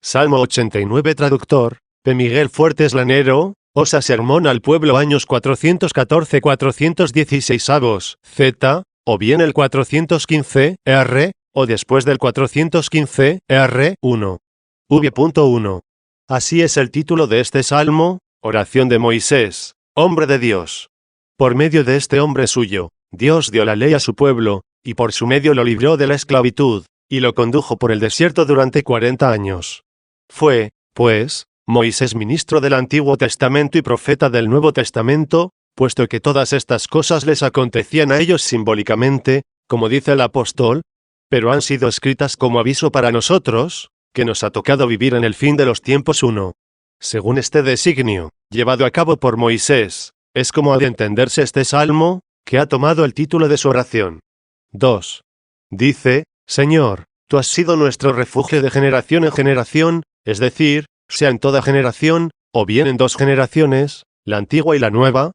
Salmo 89 Traductor, P. Miguel Fuertes Lanero, Osa Sermón al Pueblo años 414-416 avos, Z, o bien el 415, R, o después del 415, R, 1. V.1. Así es el título de este salmo, oración de Moisés, hombre de Dios. Por medio de este hombre suyo, Dios dio la ley a su pueblo, y por su medio lo libró de la esclavitud, y lo condujo por el desierto durante 40 años. Fue, pues, Moisés ministro del Antiguo Testamento y profeta del Nuevo Testamento, puesto que todas estas cosas les acontecían a ellos simbólicamente, como dice el apóstol, pero han sido escritas como aviso para nosotros, que nos ha tocado vivir en el fin de los tiempos 1. Según este designio, llevado a cabo por Moisés, es como ha de entenderse este salmo, que ha tomado el título de su oración. 2. Dice, Señor, tú has sido nuestro refugio de generación en generación, es decir, sea en toda generación, o bien en dos generaciones, la antigua y la nueva,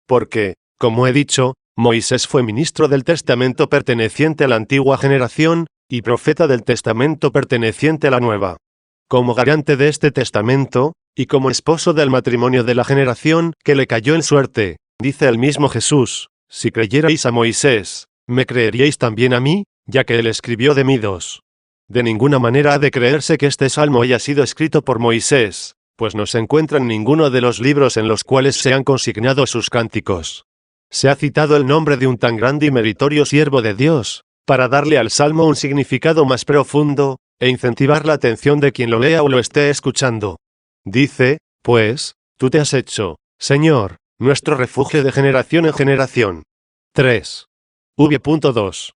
porque, como he dicho, Moisés fue ministro del testamento perteneciente a la antigua generación, y profeta del testamento perteneciente a la nueva. Como garante de este testamento, y como esposo del matrimonio de la generación que le cayó en suerte, dice el mismo Jesús, si creyerais a Moisés, me creeríais también a mí, ya que él escribió de mí 2. De ninguna manera ha de creerse que este salmo haya sido escrito por Moisés, pues no se encuentra en ninguno de los libros en los cuales se han consignado sus cánticos. Se ha citado el nombre de un tan grande y meritorio siervo de Dios, para darle al salmo un significado más profundo, e incentivar la atención de quien lo lea o lo esté escuchando. Dice, pues, tú te has hecho, Señor, nuestro refugio de generación en generación. 3. V.2.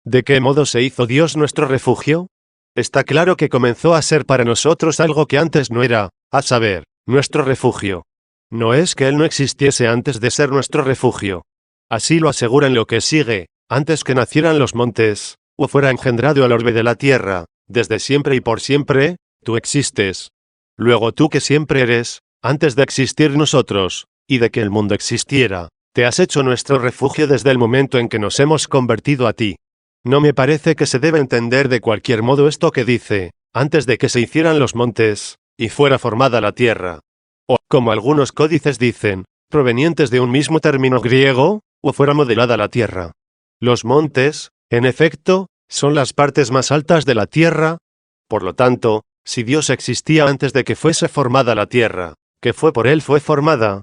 ¿De qué modo se hizo Dios nuestro refugio? Está claro que comenzó a ser para nosotros algo que antes no era, a saber, nuestro refugio. No es que Él no existiese antes de ser nuestro refugio. Así lo asegura en lo que sigue, antes que nacieran los montes, o fuera engendrado el orbe de la tierra, desde siempre y por siempre, tú existes. Luego tú que siempre eres, antes de existir nosotros, y de que el mundo existiera, te has hecho nuestro refugio desde el momento en que nos hemos convertido a ti. No me parece que se debe entender de cualquier modo esto que dice, antes de que se hicieran los montes, y fuera formada la tierra. O, como algunos códices dicen, provenientes de un mismo término griego, o fuera modelada la tierra. Los montes, en efecto, son las partes más altas de la tierra. Por lo tanto, si Dios existía antes de que fuese formada la tierra, que fue por Él fue formada.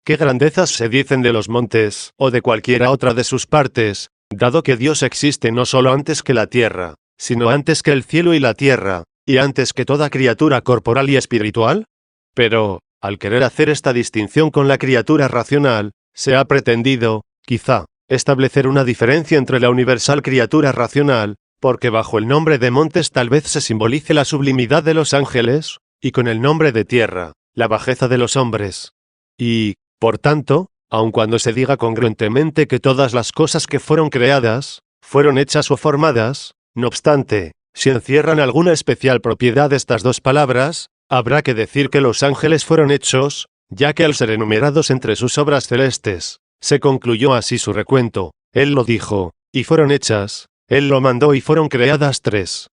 ¿Qué grandezas se dicen de los montes, o de cualquiera otra de sus partes, dado que Dios existe no solo antes que la tierra, sino antes que el cielo y la tierra, y antes que toda criatura corporal y espiritual? Pero, al querer hacer esta distinción con la criatura racional, se ha pretendido, quizá, establecer una diferencia entre la universal criatura racional, porque bajo el nombre de montes tal vez se simbolice la sublimidad de los ángeles, y con el nombre de tierra, la bajeza de los hombres. Y, por tanto, aun cuando se diga congruentemente que todas las cosas que fueron creadas, fueron hechas o formadas, no obstante, si encierran alguna especial propiedad estas dos palabras, habrá que decir que los ángeles fueron hechos, ya que al ser enumerados entre sus obras celestes, se concluyó así su recuento, Él lo dijo, y fueron hechas, Él lo mandó y fueron creadas 3.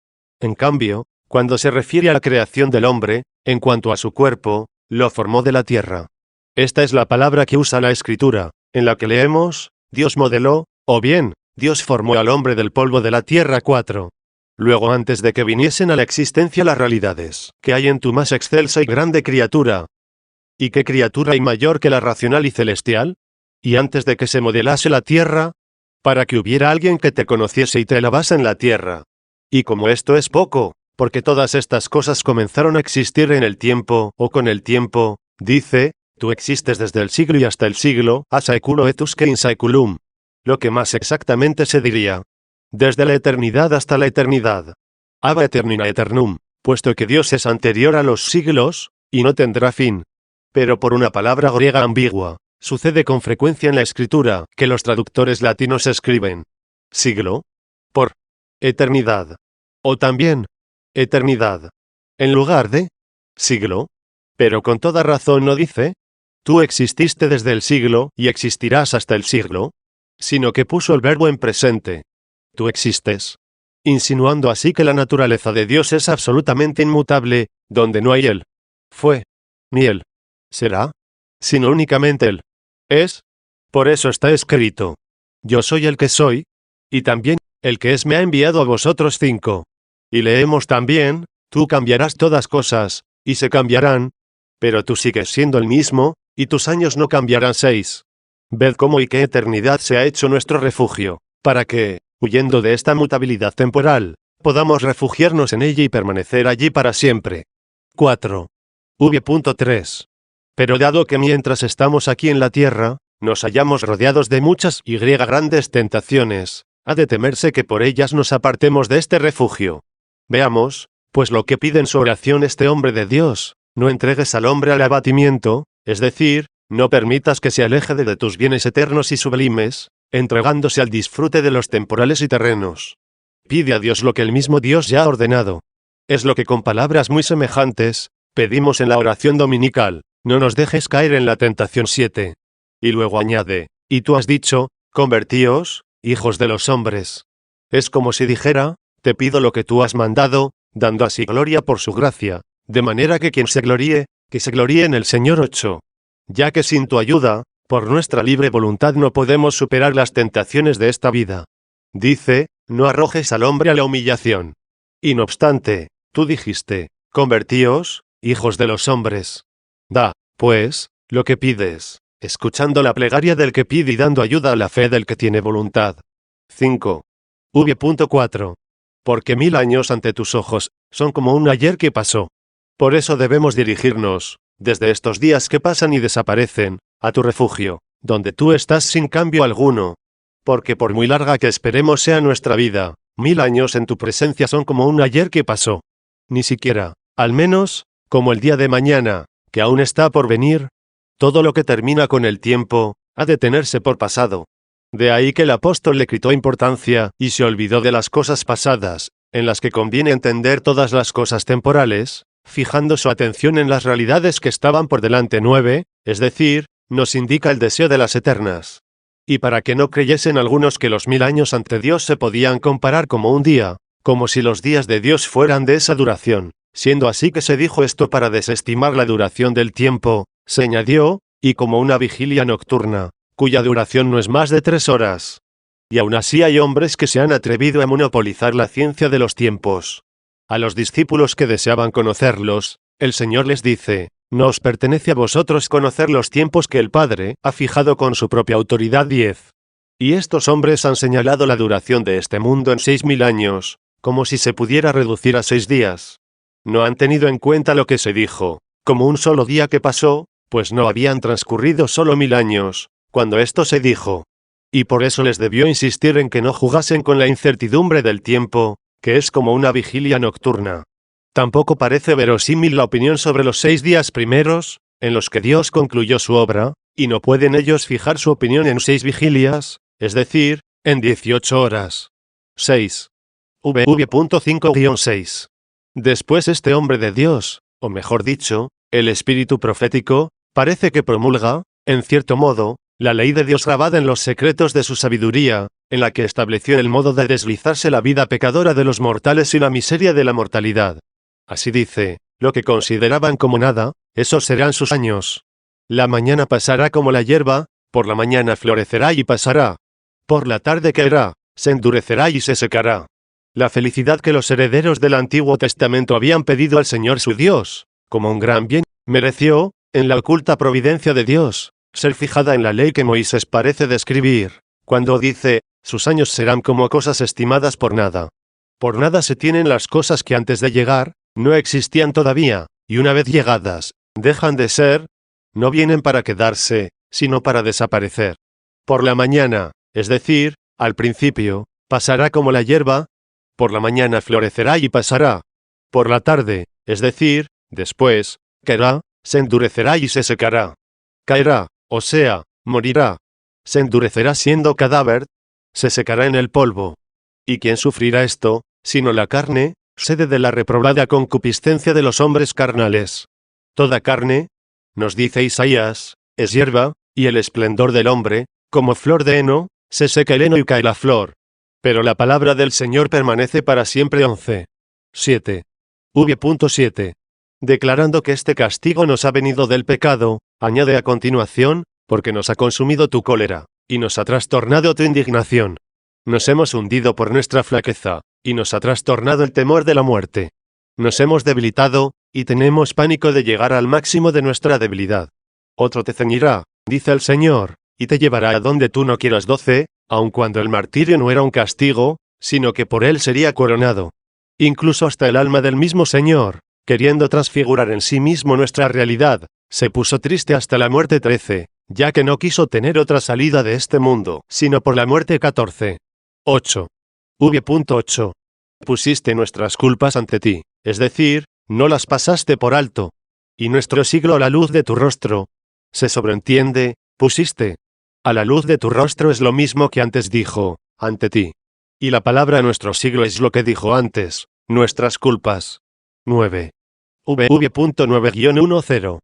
En cambio, cuando se refiere a la creación del hombre, en cuanto a su cuerpo, lo formó de la tierra. Esta es la palabra que usa la Escritura, en la que leemos, Dios modeló, o bien, Dios formó al hombre del polvo de la tierra 4. Luego antes de que viniesen a la existencia las realidades que hay en tu más excelsa y grande criatura. ¿Y qué criatura hay mayor que la racional y celestial? Y antes de que se modelase la tierra, para que hubiera alguien que te conociese y te alabase en la tierra. Y como esto es poco, porque todas estas cosas comenzaron a existir en el tiempo, o con el tiempo, dice, tú existes desde el siglo y hasta el siglo, a saeculo etusque in saeculum. Lo que más exactamente se diría, desde la eternidad hasta la eternidad. Ab aeternum aeternum, puesto que Dios es anterior a los siglos, y no tendrá fin. Pero por una palabra griega ambigua, sucede con frecuencia en la escritura, que los traductores latinos escriben siglo por eternidad, o también eternidad, en lugar de siglo. Pero con toda razón no dice, tú exististe desde el siglo y existirás hasta el siglo, sino que puso el verbo en presente. Tú existes. insinuando así que la naturaleza de Dios es absolutamente inmutable, donde no hay Él. Fue. Ni Él. Será. Sino únicamente Él. Es. Por eso está escrito. Yo soy el que soy. Y también, el que es me ha enviado a vosotros 5. Y leemos también, tú cambiarás todas cosas, y se cambiarán. Pero tú sigues siendo el mismo, y tus años no cambiarán 6. Ved cómo y qué eternidad se ha hecho nuestro refugio, para que, huyendo de esta mutabilidad temporal, podamos refugiarnos en ella y permanecer allí para siempre. 4. V.3. Pero dado que mientras estamos aquí en la tierra, nos hallamos rodeados de muchas y grandes tentaciones, ha de temerse que por ellas nos apartemos de este refugio. Veamos, pues lo que pide en su oración este hombre de Dios: no entregues al hombre al abatimiento, es decir, no permitas que se aleje de tus bienes eternos y sublimes, entregándose al disfrute de los temporales y terrenos. Pide a Dios lo que el mismo Dios ya ha ordenado. Es lo que con palabras muy semejantes, pedimos en la oración dominical: no nos dejes caer en la tentación 7. Y luego añade: y tú has dicho, convertíos, hijos de los hombres. Es como si dijera, te pido lo que tú has mandado, dando así gloria por su gracia, de manera que quien se gloríe, que se gloríe en el Señor. 8. Ya que sin tu ayuda, por nuestra libre voluntad no podemos superar las tentaciones de esta vida. Dice, no arrojes al hombre a la humillación. Y no obstante, tú dijiste, convertíos, hijos de los hombres. Da, pues, lo que pides, escuchando la plegaria del que pide y dando ayuda a la fe del que tiene voluntad. 5. V.4. Porque 1000 años ante tus ojos, son como un ayer que pasó. Por eso debemos dirigirnos, desde estos días que pasan y desaparecen, a tu refugio, donde tú estás sin cambio alguno. Porque por muy larga que esperemos sea nuestra vida, 1000 años en tu presencia son como un ayer que pasó. Ni siquiera, al menos, como el día de mañana, que aún está por venir. Todo lo que termina con el tiempo, ha de tenerse por pasado. De ahí que el apóstol le quitó importancia y se olvidó de las cosas pasadas, en las que conviene entender todas las cosas temporales, fijando su atención en las realidades que estaban por delante. 9, es decir, nos indica el deseo de las eternas. Y para que no creyesen algunos que los 1000 años ante Dios se podían comparar como un día, como si los días de Dios fueran de esa duración, siendo así que se dijo esto para desestimar la duración del tiempo, se añadió, y como una vigilia nocturna, cuya duración no es más de 3 horas. Y aún así hay hombres que se han atrevido a monopolizar la ciencia de los tiempos. A los discípulos que deseaban conocerlos, el Señor les dice, no os pertenece a vosotros conocer los tiempos que el Padre ha fijado con su propia autoridad. 10. Y estos hombres han señalado la duración de este mundo en 6000 años, como si se pudiera reducir a 6 días. No han tenido en cuenta lo que se dijo, como un solo día que pasó, pues no habían transcurrido solo 1000 años, cuando esto se dijo. Y por eso les debió insistir en que no jugasen con la incertidumbre del tiempo, que es como una vigilia nocturna. Tampoco parece verosímil la opinión sobre los 6 días primeros, en los que Dios concluyó su obra, y no pueden ellos fijar su opinión en 6 vigilias, es decir, en 18 horas. 6. V.5-6. Después este hombre de Dios, o mejor dicho, el espíritu profético, parece que promulga, en cierto modo, la ley de Dios grabada en los secretos de su sabiduría, en la que estableció el modo de deslizarse la vida pecadora de los mortales y la miseria de la mortalidad. Así dice, lo que consideraban como nada, esos serán sus años. La mañana pasará como la hierba, por la mañana florecerá y pasará. Por la tarde caerá, se endurecerá y se secará. La felicidad que los herederos del Antiguo Testamento habían pedido al Señor su Dios, como un gran bien, mereció, en la oculta providencia de Dios, ser fijada en la ley que Moisés parece describir, cuando dice, sus años serán como cosas estimadas por nada. Por nada se tienen las cosas que antes de llegar, no existían todavía, y una vez llegadas, dejan de ser, no vienen para quedarse, sino para desaparecer. Por la mañana, es decir, al principio, pasará como la hierba, por la mañana florecerá y pasará. Por la tarde, es decir, después, caerá, se endurecerá y se secará. Caerá, o sea, morirá. Se endurecerá siendo cadáver, se secará en el polvo. ¿Y quién sufrirá esto, sino la carne, sede de la reprobada concupiscencia de los hombres carnales? Toda carne, nos dice Isaías, es hierba, y el esplendor del hombre, como flor de heno, se seca el heno y cae la flor. Pero la palabra del Señor permanece para siempre. 11. 7. V.7. Declarando que este castigo nos ha venido del pecado, añade a continuación, porque nos ha consumido tu cólera, y nos ha trastornado tu indignación. Nos hemos hundido por nuestra flaqueza, y nos ha trastornado el temor de la muerte. Nos hemos debilitado, y tenemos pánico de llegar al máximo de nuestra debilidad. Otro te ceñirá, dice el Señor, y te llevará a donde tú no quieras. 12. Aun cuando el martirio no era un castigo, sino que por él sería coronado. Incluso hasta el alma del mismo Señor, queriendo transfigurar en sí mismo nuestra realidad, se puso triste hasta la muerte. 13, ya que no quiso tener otra salida de este mundo, sino por la muerte. 14. 8. V.8. Pusiste nuestras culpas ante ti, es decir, no las pasaste por alto. Y nuestro siglo a la luz de tu rostro. Se sobreentiende, pusiste. A la luz de tu rostro es lo mismo que antes dijo, ante ti. Y la palabra nuestro siglo es lo que dijo antes, nuestras culpas. 9. V.9-10.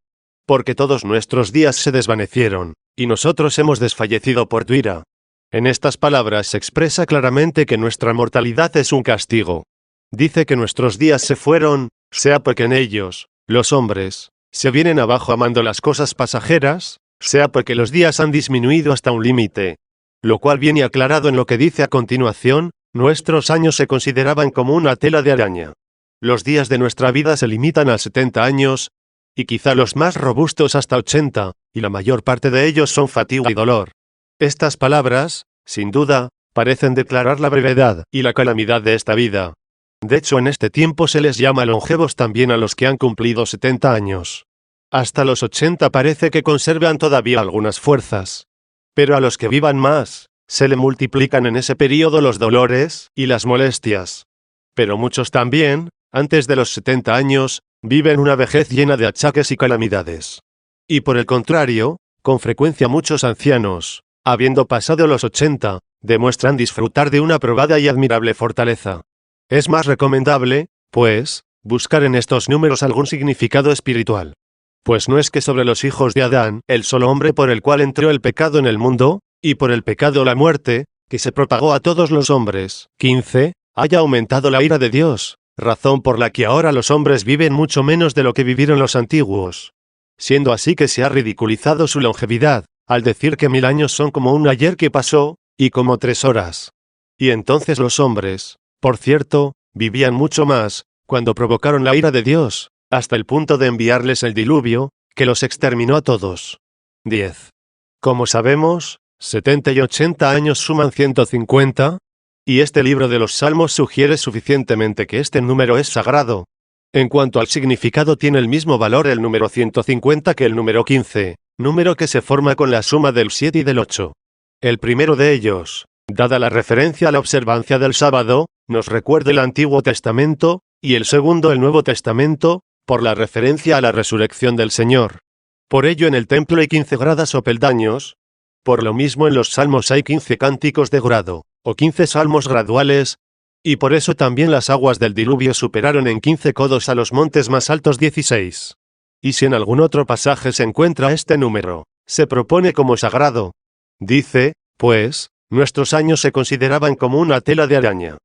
Porque todos nuestros días se desvanecieron, y nosotros hemos desfallecido por tu ira. En estas palabras se expresa claramente que nuestra mortalidad es un castigo. Dice que nuestros días se fueron, sea porque en ellos, los hombres, se vienen abajo amando las cosas pasajeras, sea porque los días han disminuido hasta un límite. Lo cual viene aclarado en lo que dice a continuación, nuestros años se consideraban como una tela de araña. Los días de nuestra vida se limitan a 70 años, y quizá los más robustos hasta 80, y la mayor parte de ellos son fatiga y dolor. Estas palabras, sin duda, parecen declarar la brevedad y la calamidad de esta vida. De hecho, en este tiempo se les llama longevos también a los que han cumplido 70 años. Hasta los 80 parece que conservan todavía algunas fuerzas. Pero a los que vivan más, se le multiplican en ese período los dolores y las molestias. Pero muchos también, antes de los 70 años, viven una vejez llena de achaques y calamidades. Y por el contrario, con frecuencia muchos ancianos, habiendo pasado los 80, demuestran disfrutar de una probada y admirable fortaleza. Es más recomendable, pues, buscar en estos números algún significado espiritual. Pues no es que sobre los hijos de Adán, el solo hombre por el cual entró el pecado en el mundo, y por el pecado la muerte, que se propagó a todos los hombres, 15, haya aumentado la ira de Dios, razón por la que ahora los hombres viven mucho menos de lo que vivieron los antiguos. Siendo así que se ha ridiculizado su longevidad, al decir que 1000 años son como un ayer que pasó, y como 3 horas. Y entonces los hombres, por cierto, vivían mucho más, cuando provocaron la ira de Dios, hasta el punto de enviarles el diluvio, que los exterminó a todos. 10. Como sabemos, 70 y 80 años suman 150, y este libro de los Salmos sugiere suficientemente que este número es sagrado. En cuanto al significado, tiene el mismo valor el número 150 que el número 15, número que se forma con la suma del 7 y del 8. El primero de ellos, dada la referencia a la observancia del sábado, nos recuerda el Antiguo Testamento, y el segundo el Nuevo Testamento, por la referencia a la resurrección del Señor. Por ello en el templo hay 15 gradas o peldaños. Por lo mismo en los salmos hay 15 cánticos de grado, o 15 salmos graduales, y por eso también las aguas del diluvio superaron en 15 codos a los montes más altos 16. Y si en algún otro pasaje se encuentra este número, se propone como sagrado. Dice, pues, nuestros años se consideraban como una tela de araña.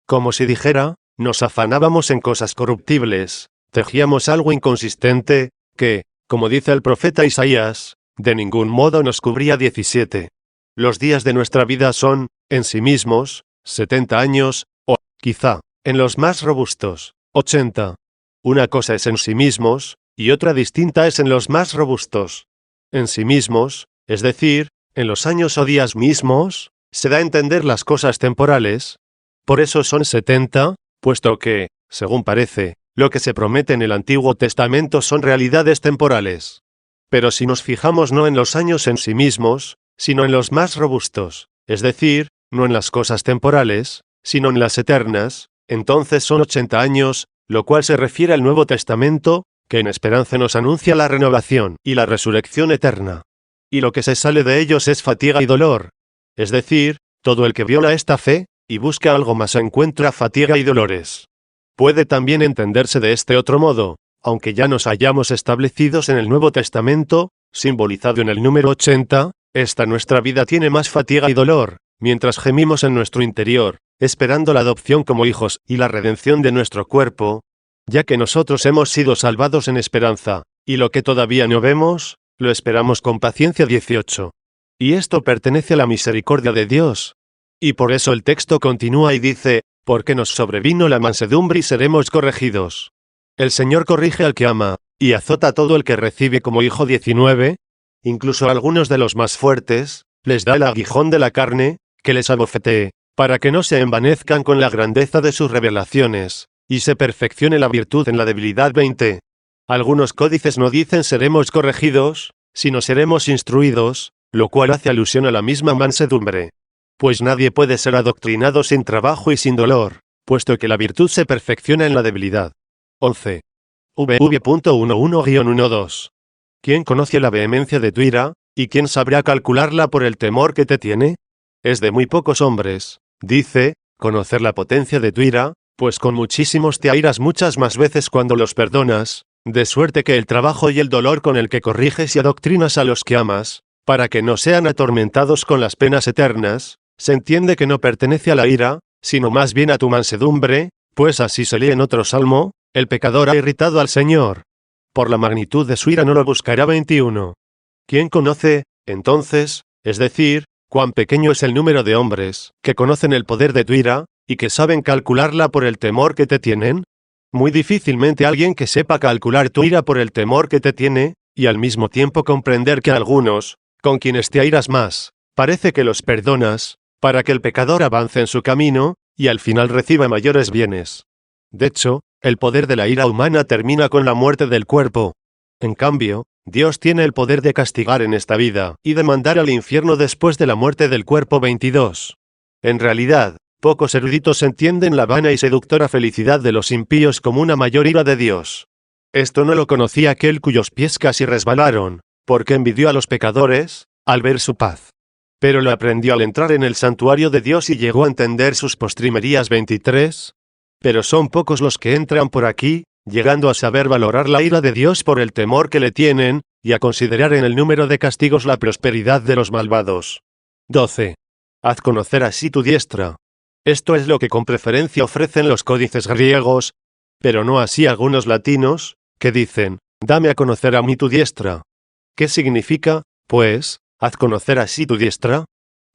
Como si dijera, nos afanábamos en cosas corruptibles, tejíamos algo inconsistente, que, como dice el profeta Isaías, de ningún modo nos cubría. 17. Los días de nuestra vida son, en sí mismos, 70 años, o, quizá, en los más robustos, 80. Una cosa es en sí mismos, y otra distinta es en los más robustos. En sí mismos, es decir, en los años o días mismos, se da a entender las cosas temporales. Por eso son 70, puesto que, según parece, lo que se promete en el Antiguo Testamento son realidades temporales. Pero si nos fijamos no en los años en sí mismos, sino en los más robustos, es decir, no en las cosas temporales, sino en las eternas, entonces son 80 años, lo cual se refiere al Nuevo Testamento, que en esperanza nos anuncia la renovación y la resurrección eterna. Y lo que se sale de ellos es fatiga y dolor. Es decir, todo el que viola esta fe, y busca algo más encuentra fatiga y dolores. Puede también entenderse de este otro modo, aunque ya nos hayamos establecidos en el Nuevo Testamento, simbolizado en el número 80, esta nuestra vida tiene más fatiga y dolor, mientras gemimos en nuestro interior, esperando la adopción como hijos y la redención de nuestro cuerpo, ya que nosotros hemos sido salvados en esperanza, y lo que todavía no vemos, lo esperamos con paciencia. 18. Y esto pertenece a la misericordia de Dios. Y por eso el texto continúa y dice, porque nos sobrevino la mansedumbre y seremos corregidos. El Señor corrige al que ama, y azota a todo el que recibe como hijo. 19. Incluso a algunos de los más fuertes, les da el aguijón de la carne, que les abofetee, para que no se envanezcan con la grandeza de sus revelaciones, y se perfeccione la virtud en la debilidad. 20. Algunos códices no dicen seremos corregidos, sino seremos instruidos, lo cual hace alusión a la misma mansedumbre. Pues nadie puede ser adoctrinado sin trabajo y sin dolor, puesto que la virtud se perfecciona en la debilidad. 11. VV.11-12. ¿Quién conoce la vehemencia de tu ira, y quién sabrá calcularla por el temor que te tiene? Es de muy pocos hombres, dice, conocer la potencia de tu ira, pues con muchísimos te airas muchas más veces cuando los perdonas, de suerte que el trabajo y el dolor con el que corriges y adoctrinas a los que amas, para que no sean atormentados con las penas eternas, se entiende que no pertenece a la ira, sino más bien a tu mansedumbre, pues así se lee en otro salmo, el pecador ha irritado al Señor. Por la magnitud de su ira no lo buscará. 21. ¿Quién conoce, entonces, es decir, cuán pequeño es el número de hombres que conocen el poder de tu ira, y que saben calcularla por el temor que te tienen? Muy difícilmente alguien que sepa calcular tu ira por el temor que te tiene, y al mismo tiempo comprender que algunos, con quienes te airas más, parece que los perdonas, para que el pecador avance en su camino, y al final reciba mayores bienes. De hecho, el poder de la ira humana termina con la muerte del cuerpo. En cambio, Dios tiene el poder de castigar en esta vida, y de mandar al infierno después de la muerte del cuerpo. 22. En realidad, pocos eruditos entienden la vana y seductora felicidad de los impíos como una mayor ira de Dios. Esto no lo conocía aquel cuyos pies casi resbalaron, porque envidió a los pecadores, al ver su paz. Pero lo aprendió al entrar en el santuario de Dios y llegó a entender sus postrimerías. 23. Pero son pocos los que entran por aquí, llegando a saber valorar la ira de Dios por el temor que le tienen, y a considerar en el número de castigos la prosperidad de los malvados. 12. Haz conocer así tu diestra. Esto es lo que con preferencia ofrecen los códices griegos, pero no así algunos latinos, que dicen, dame a conocer a mí tu diestra. ¿Qué significa, pues, haz conocer así tu diestra?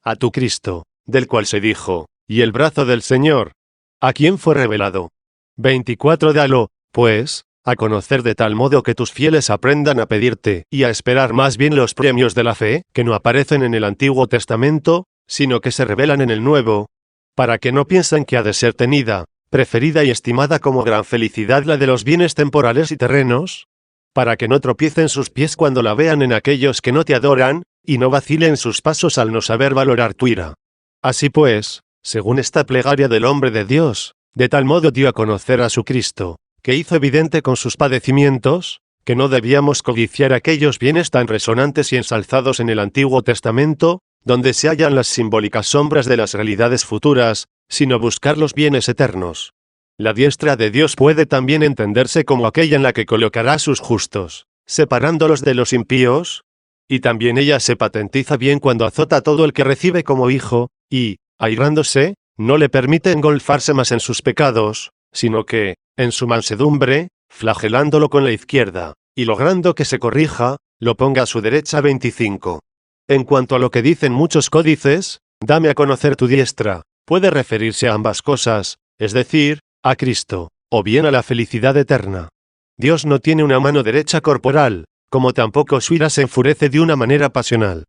A tu Cristo, del cual se dijo, y el brazo del Señor. ¿A quién fue revelado? 24. Dalo, pues, a conocer de tal modo que tus fieles aprendan a pedirte y a esperar más bien los premios de la fe, que no aparecen en el Antiguo Testamento, sino que se revelan en el Nuevo, para que no piensen que ha de ser tenida, preferida y estimada como gran felicidad la de los bienes temporales y terrenos, para que no tropiecen sus pies cuando la vean en aquellos que no te adoran, y no vacilen sus pasos al no saber valorar tu ira. Así pues, según esta plegaria del hombre de Dios, de tal modo dio a conocer a su Cristo, que hizo evidente con sus padecimientos, que no debíamos codiciar aquellos bienes tan resonantes y ensalzados en el Antiguo Testamento, donde se hallan las simbólicas sombras de las realidades futuras, sino buscar los bienes eternos. La diestra de Dios puede también entenderse como aquella en la que colocará a sus justos, separándolos de los impíos, y también ella se patentiza bien cuando azota a todo el que recibe como hijo, y, airándose, no le permite engolfarse más en sus pecados, sino que, en su mansedumbre, flagelándolo con la izquierda, y logrando que se corrija, lo ponga a su derecha. 25. En cuanto a lo que dicen muchos códices, dame a conocer tu diestra, puede referirse a ambas cosas, es decir, a Cristo, o bien a la felicidad eterna. Dios no tiene una mano derecha corporal, como tampoco su ira se enfurece de una manera pasional.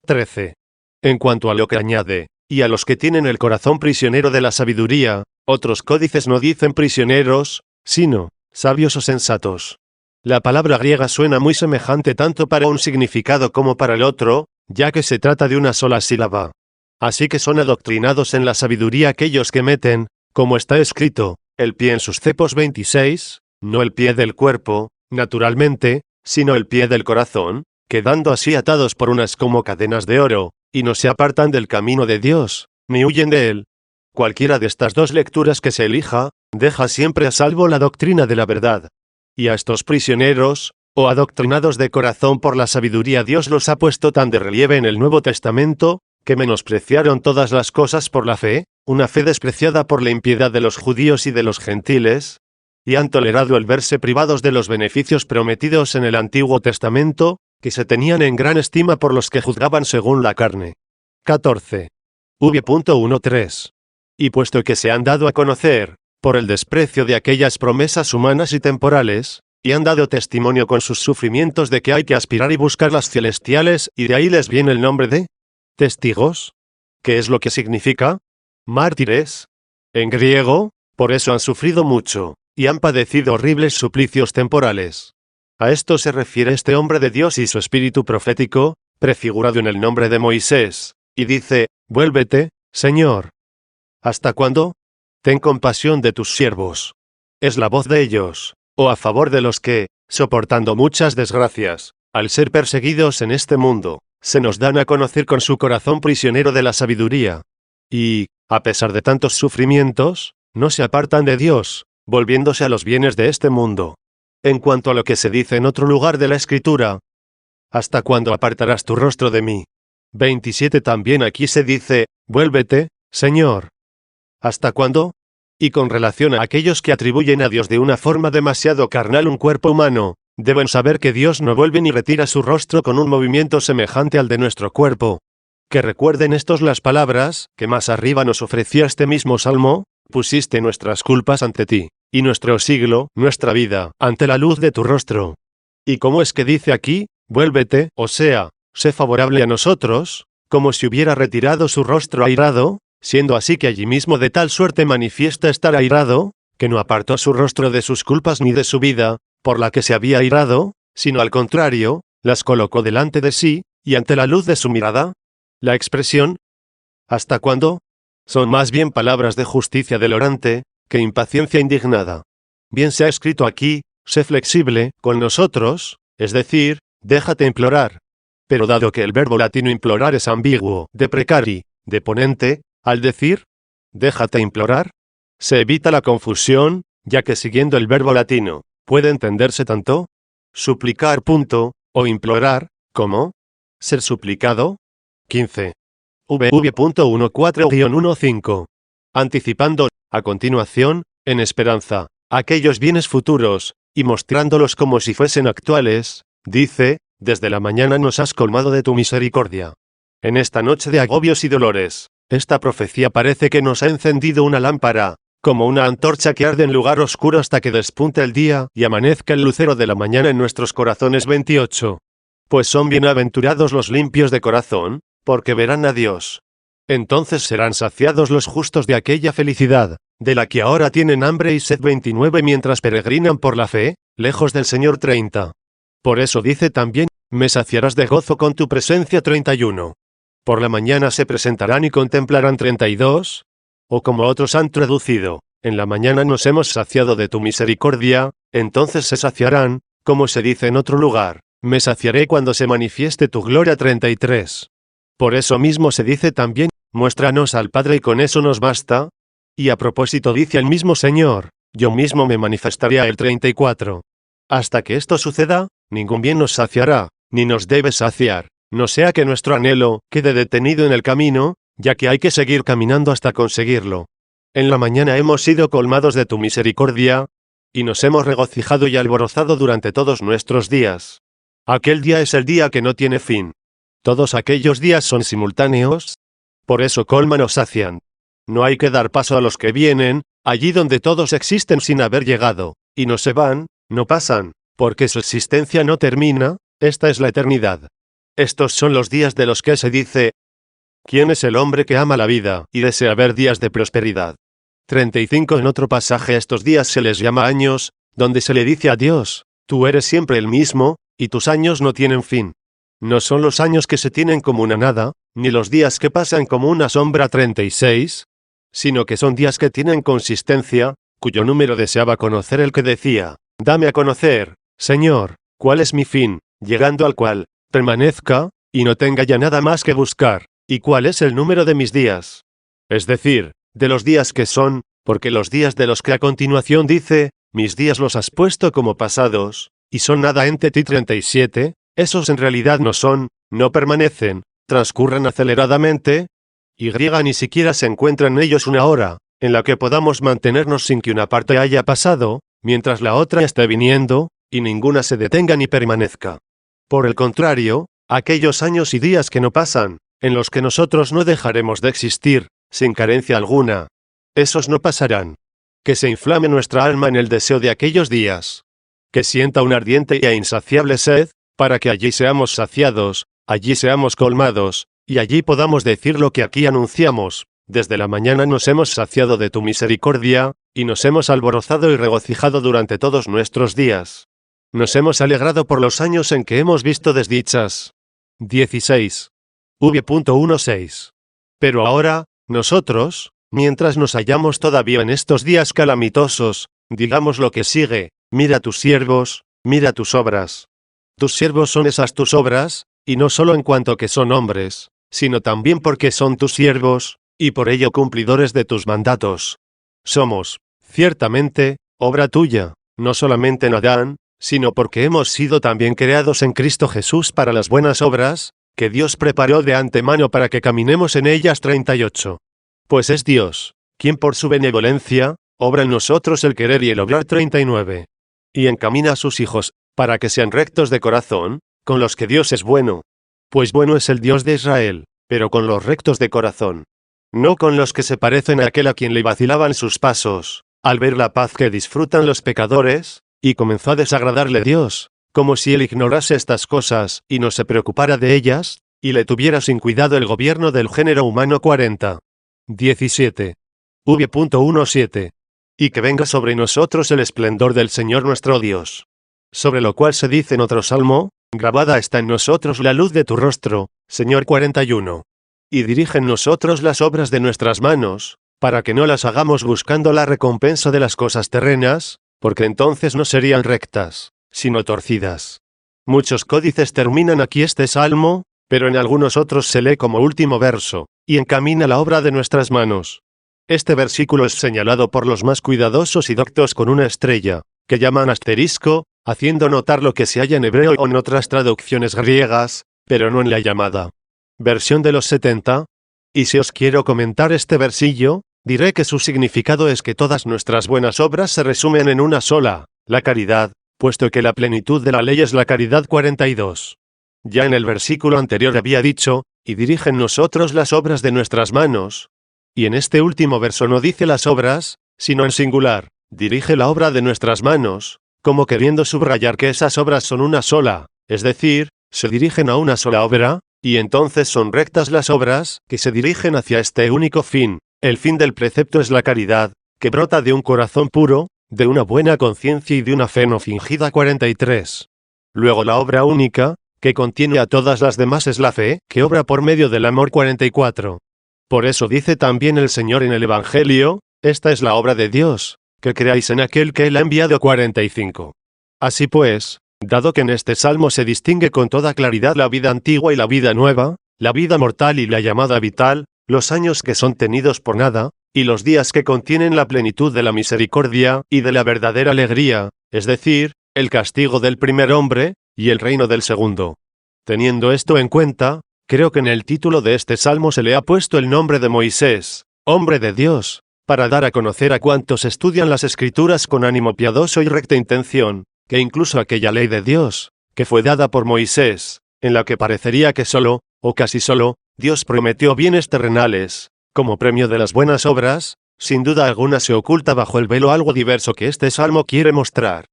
13. En cuanto a lo que añade, y a los que tienen el corazón prisionero de la sabiduría, otros códices no dicen prisioneros, sino sabios o sensatos. La palabra griega suena muy semejante tanto para un significado como para el otro, ya que se trata de una sola sílaba. Así que son adoctrinados en la sabiduría aquellos que meten, como está escrito, el pie en sus cepos. 26, no el pie del cuerpo, naturalmente, sino el pie del corazón, quedando así atados por unas como cadenas de oro, y no se apartan del camino de Dios, ni huyen de él. Cualquiera de estas dos lecturas que se elija, deja siempre a salvo la doctrina de la verdad. Y a estos prisioneros, o adoctrinados de corazón por la sabiduría, Dios los ha puesto tan de relieve en el Nuevo Testamento, que menospreciaron todas las cosas por la fe, una fe despreciada por la impiedad de los judíos y de los gentiles, y han tolerado el verse privados de los beneficios prometidos en el Antiguo Testamento, que se tenían en gran estima por los que juzgaban según la carne. 14. V.13. Y puesto que se han dado a conocer, por el desprecio de aquellas promesas humanas y temporales, y han dado testimonio con sus sufrimientos de que hay que aspirar y buscar las celestiales, y de ahí les viene el nombre de testigos. ¿Qué es lo que significa? Mártires. En griego, por eso han sufrido mucho, y han padecido horribles suplicios temporales. A esto se refiere este hombre de Dios y su espíritu profético, prefigurado en el nombre de Moisés, y dice: vuélvete, Señor. ¿Hasta cuándo? Ten compasión de tus siervos. Es la voz de ellos, o a favor de los que, soportando muchas desgracias, al ser perseguidos en este mundo, se nos dan a conocer con su corazón prisionero de la sabiduría. Y, a pesar de tantos sufrimientos, no se apartan de Dios, volviéndose a los bienes de este mundo. En cuanto a lo que se dice en otro lugar de la Escritura: ¿hasta cuándo apartarás tu rostro de mí? 27. También aquí se dice: vuélvete, Señor. ¿Hasta cuándo? Y con relación a aquellos que atribuyen a Dios de una forma demasiado carnal un cuerpo humano, deben saber que Dios no vuelve ni retira su rostro con un movimiento semejante al de nuestro cuerpo. Que recuerden estos las palabras que más arriba nos ofrecía este mismo Salmo: pusiste nuestras culpas ante ti, y nuestro siglo, nuestra vida, ante la luz de tu rostro. ¿Y cómo es que dice aquí, vuélvete, o sea, sé favorable a nosotros, como si hubiera retirado su rostro airado, siendo así que allí mismo de tal suerte manifiesta estar airado, que no apartó su rostro de sus culpas ni de su vida, por la que se había airado, sino al contrario, las colocó delante de sí, y ante la luz de su mirada? La expresión ¿hasta cuándo? Son más bien palabras de justicia del orante, que impaciencia indignada. Bien se ha escrito aquí: sé flexible con nosotros, es decir, déjate implorar. Pero dado que el verbo latino implorar es ambiguo, de precari, de ponente, al decir déjate implorar, se evita la confusión, ya que siguiendo el verbo latino, puede entenderse tanto suplicar, o implorar, como ser suplicado. 15. V.14-15. Anticipando, a continuación, en esperanza, aquellos bienes futuros, y mostrándolos como si fuesen actuales, dice: desde la mañana nos has colmado de tu misericordia. En esta noche de agobios y dolores, esta profecía parece que nos ha encendido una lámpara, como una antorcha que arde en lugar oscuro hasta que despunte el día y amanezca el lucero de la mañana en nuestros corazones. 28. Pues son bienaventurados los limpios de corazón, porque verán a Dios. Entonces serán saciados los justos de aquella felicidad, de la que ahora tienen hambre y sed. 29. Mientras peregrinan por la fe, lejos del Señor. 30. Por eso dice también: me saciarás de gozo con tu presencia. 31. Por la mañana se presentarán y contemplarán. 32. O como otros han traducido: en la mañana nos hemos saciado de tu misericordia, entonces se saciarán, como se dice en otro lugar: me saciaré cuando se manifieste tu gloria. 33. Por eso mismo se dice también: muéstranos al Padre y con eso nos basta. Y a propósito dice el mismo Señor: yo mismo me manifestaré a él. 34. Hasta que esto suceda, ningún bien nos saciará, ni nos debe saciar, no sea que nuestro anhelo quede detenido en el camino, ya que hay que seguir caminando hasta conseguirlo. En la mañana hemos sido colmados de tu misericordia, y nos hemos regocijado y alborozado durante todos nuestros días. Aquel día es el día que no tiene fin. Todos aquellos días son simultáneos. Por eso colman o sacian. No hay que dar paso a los que vienen, allí donde todos existen sin haber llegado, y no se van, no pasan, porque su existencia no termina, esta es la eternidad. Estos son los días de los que se dice: ¿quién es el hombre que ama la vida y desea ver días de prosperidad? 35. En otro pasaje a estos días se les llama años, donde se le dice a Dios: tú eres siempre el mismo, y tus años no tienen fin. No son los años que se tienen como una nada, ni los días que pasan como una sombra. 36. Sino que son días que tienen consistencia, cuyo número deseaba conocer el que decía: dame a conocer, Señor, cuál es mi fin, llegando al cual permanezca, y no tenga ya nada más que buscar, y cuál es el número de mis días. Es decir, de los días que son, porque los días de los que a continuación dice: mis días los has puesto como pasados, y son nada ente ti. 37. Esos en realidad no son, no permanecen, transcurren aceleradamente, y ni siquiera se encuentra en ellos una hora, en la que podamos mantenernos sin que una parte haya pasado, mientras la otra esté viniendo, y ninguna se detenga ni permanezca. Por el contrario, aquellos años y días que no pasan, en los que nosotros no dejaremos de existir, sin carencia alguna, esos no pasarán. Que se inflame nuestra alma en el deseo de aquellos días. Que sienta una ardiente e insaciable sed, para que allí seamos saciados, allí seamos colmados, y allí podamos decir lo que aquí anunciamos: desde la mañana nos hemos saciado de tu misericordia, y nos hemos alborozado y regocijado durante todos nuestros días. Nos hemos alegrado por los años en que hemos visto desdichas. 16. V.16. Pero ahora, nosotros, mientras nos hallamos todavía en estos días calamitosos, digamos lo que sigue: mira tus siervos, mira tus obras. Tus siervos son esas tus obras, y no solo en cuanto que son hombres, sino también porque son tus siervos, y por ello cumplidores de tus mandatos. Somos, ciertamente, obra tuya, no solamente en Adán, sino porque hemos sido también creados en Cristo Jesús para las buenas obras, que Dios preparó de antemano para que caminemos en ellas. 38. Pues es Dios, quien por su benevolencia, obra en nosotros el querer y el obrar. 39. Y encamina a sus hijos, para que sean rectos de corazón, con los que Dios es bueno. Pues bueno es el Dios de Israel, pero con los rectos de corazón. No con los que se parecen a aquel a quien le vacilaban sus pasos, al ver la paz que disfrutan los pecadores, y comenzó a desagradarle Dios, como si él ignorase estas cosas, y no se preocupara de ellas, y le tuviera sin cuidado el gobierno del género humano. 40. 17. V.17. Y que venga sobre nosotros el esplendor del Señor nuestro Dios. Sobre lo cual se dice en otro salmo: grabada está en nosotros la luz de tu rostro, Señor. 41. Y dirige en nosotros las obras de nuestras manos, para que no las hagamos buscando la recompensa de las cosas terrenas, porque entonces no serían rectas, sino torcidas. Muchos códices terminan aquí este salmo, pero en algunos otros se lee como último verso: y encamina la obra de nuestras manos. Este versículo es señalado por los más cuidadosos y doctos con una estrella, que llaman asterisco, haciendo notar lo que se halla en hebreo o en otras traducciones griegas, pero no en la llamada versión de los 70. Y si os quiero comentar este versillo, diré que su significado es que todas nuestras buenas obras se resumen en una sola, la caridad, puesto que la plenitud de la ley es la caridad. 42. Ya en el versículo anterior había dicho: y dirige en nosotros las obras de nuestras manos. Y en este último verso no dice las obras, sino en singular: dirige la obra de nuestras manos, como queriendo subrayar que esas obras son una sola, es decir, se dirigen a una sola obra, y entonces son rectas las obras, que se dirigen hacia este único fin. El fin del precepto es la caridad, que brota de un corazón puro, de una buena conciencia y de una fe no fingida. 43. Luego la obra única, que contiene a todas las demás, es la fe, que obra por medio del amor. 44. Por eso dice también el Señor en el Evangelio: esta es la obra de Dios, que creáis en aquel que Él ha enviado. 45. Así pues, dado que en este salmo se distingue con toda claridad la vida antigua y la vida nueva, la vida mortal y la llamada vital, los años que son tenidos por nada, y los días que contienen la plenitud de la misericordia y de la verdadera alegría, es decir, el castigo del primer hombre, y el reino del segundo. Teniendo esto en cuenta, creo que en el título de este salmo se le ha puesto el nombre de Moisés, hombre de Dios, para dar a conocer a cuantos estudian las Escrituras con ánimo piadoso y recta intención, que incluso aquella ley de Dios, que fue dada por Moisés, en la que parecería que solo, o casi solo, Dios prometió bienes terrenales, como premio de las buenas obras, sin duda alguna se oculta bajo el velo algo diverso que este salmo quiere mostrar.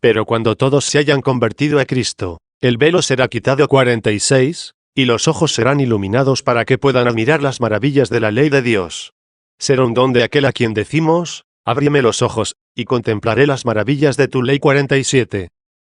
Pero cuando todos se hayan convertido a Cristo, el velo será quitado. 46, y los ojos serán iluminados para que puedan admirar las maravillas de la ley de Dios. Será un don de aquel a quien decimos: ábreme los ojos, y contemplaré las maravillas de tu ley. 47.